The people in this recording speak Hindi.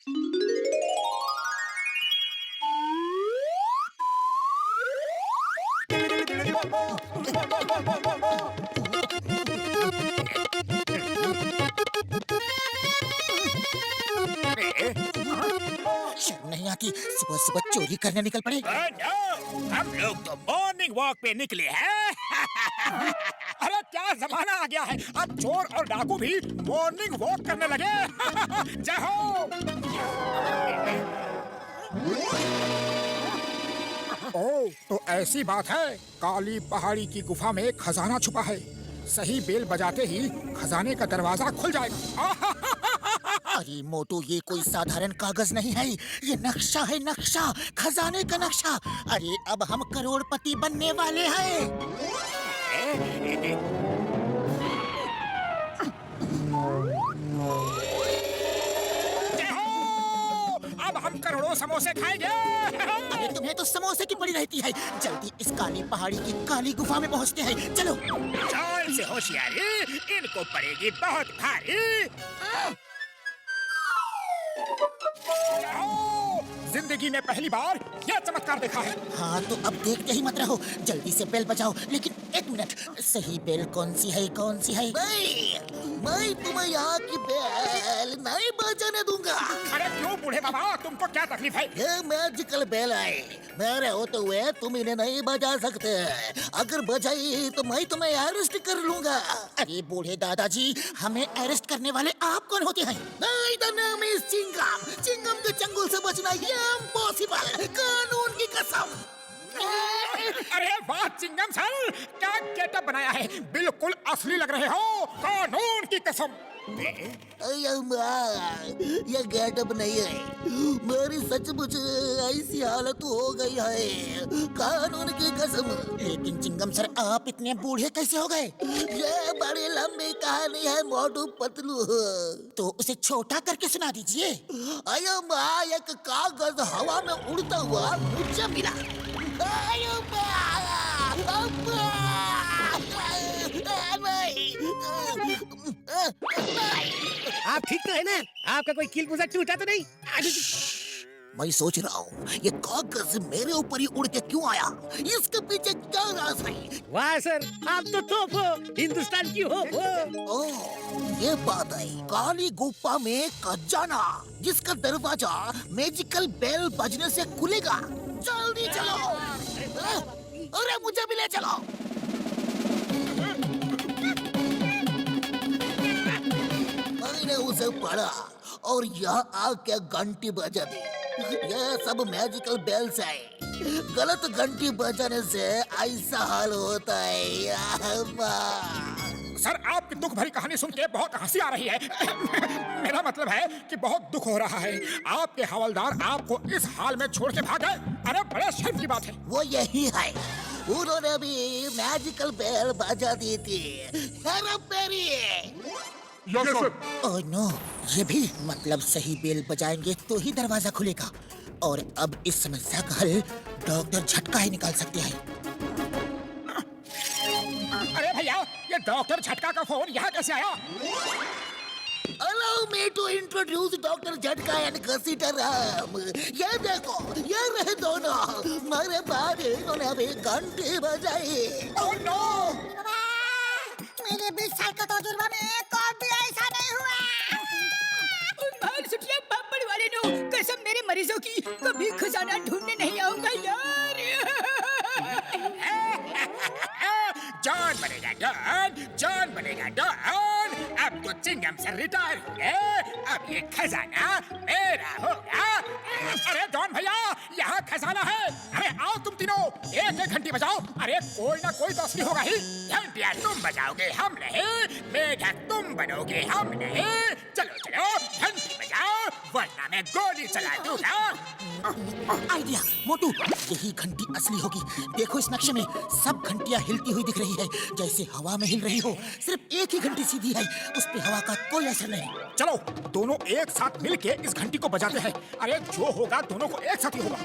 शर्म नहीं आती, सुबह सुबह चोरी करने निकल पड़े। हम लोग तो मॉर्निंग वॉक पे निकले हैं। अरे क्या जमाना आ गया है, अब चोर और डाकू भी मॉर्निंग वॉक करने लगे। जय हो। ओ, तो ऐसी बात है, काली पहाड़ी की गुफा में खजाना छुपा है। सही बेल बजाते ही खजाने का दरवाजा खुल जाएगा। अरे मोटू, ये कोई साधारण कागज नहीं है, ये नक्शा है, नक्शा, खजाने का नक्शा। अरे अब हम करोड़पति बनने वाले हैं। अब हम करोड़ों समोसे खाएंगे। अरे तुम्हें तो समोसे की पड़ी रहती है। जल्दी इस काली पहाड़ी की काली गुफा में पहुंचते हैं, चलो। जान से होशियारी, इनको पड़ेगी बहुत भारी। जिंदगी में पहली बार यह चमत्कार देखा है। हाँ तो अब देखते ही मत रहो, जल्दी से बेल बजाओ। लेकिन एक मिनट, सही बेल कौन सी है, कौन सी है? मैं तुम्हें यहाँ की बेल नहीं बजाने दूंगा। अरे क्यों बूढ़े बाबा, तुमको क्या तकलीफ है? ये मैजिकल बेल है, मेरे होते हुए तुम इन्हें नहीं बजा सकते। अगर बजाई तो मैं तुम्हें अरेस्ट कर लूंगा। अरे बूढ़े दादाजी, हमें अरेस्ट करने वाले आप कौन होते हैं? नाम इज चिंगम। चिंगम के चंगुल से बचना इम्पॉसिबल, कानून की कसम। अरे वाह चिंगम सर, क्या गेटअप बनाया है, बिल्कुल असली लग रहे हो, कानून की कसम। ये गेटअप नहीं है, मेरी सचमुच ऐसी हालत हो गई है, कानून की कसम। लेकिन चिंगम सर, आप इतने बूढ़े कैसे हो गए? ये बड़ी लंबी कहानी है मोटू पतलू। तो उसे छोटा करके सुना दीजिए। अयो माँ, एक कागज हवा में उड़ता हुआ मुझे मिला। अयो आप ठीक तो है ना? आपका कोई कील पुर्जा टूटा तो नहीं? मैं सोच रहा हूँ, ये कागज मेरे ऊपर ही उड़ के क्यों आया? इसके पीछे क्या राज है? वाह सर, आप तो टॉप हो, हिंदुस्तान की हो। ओह, ये बात है। काली गुफा में खजाना, जिसका दरवाजा मैजिकल बेल बजने से खुलेगा। जल्दी चलो। अरे मुझे भी ले चलो। मैंने उसे पढ़ा और यहाँ आके घंटी बजा दी। ये सब मैजिकल बेल्स है, गलत घंटी बजाने से ऐसा हाल होता है। सर आपकी दुख भरी कहानी सुन के बहुत हंसी आ रही है। मेरा मतलब है कि बहुत दुख हो रहा है। आपके हवलदार आपको इस हाल में छोड़ के भाग गए। अरे बड़े शर्म की बात है। वो यही है, उन्होंने भी मैजिकल बेल बजा दी थी। ओह नो, ये भी मतलब सही बेल बजाएंगे तो ही दरवाजा खुलेगा। और अब इस समस्या का हल डॉक्टर झटका ही निकाल सकते हैं। अरे भैया, ये डॉक्टर झटका का फोन यहाँ कैसे आया? Allow me to introduce doctor झटका एंड घसीटा राम। ये देखो, ये रहे दोनों। मेरे बाद इन्होंने अभी घंटी बजाई। Oh no! मेरे 20 साल का तजुर्बा में कभी ऐसा नहीं हुआ। पापड़ वाले नो, कसम मेरे मरीजों की, कभी खजाना ढूंढने नहीं आऊंगा यार। जॉन बनेगा डॉन, जॉन बनेगा डॉन। अब तो चिंगम से रिटायर हो गए, अब ये खजाना मेरा होगा। अरे डॉन भैया, यहाँ खजाना है। अरे आओ तुम तीनों, एक एक घंटी बजाओ। अरे कोई ना कोई तो असली होगा ही। घंटियाँ तुम बजाओगे, हम नहीं। मेढक तुम बनोगे, हम नहीं। चलो चलो घंटी बजाओ, वरना मैं गोली चला दूंगा। आइडिया मोटू, यही घंटी असली होगी। देखो इस नक्शे में सब घंटियां हिलती हुई दिख रही है, जैसे हवा में हिल रही हो। सिर्फ एक ही घंटी सीधी है, उस पे हवा का कोई असर नहीं। चलो दोनों एक साथ मिलके इस घंटी को बजाते हैं। अरे जो होगा दोनों को एक साथ ही होगा।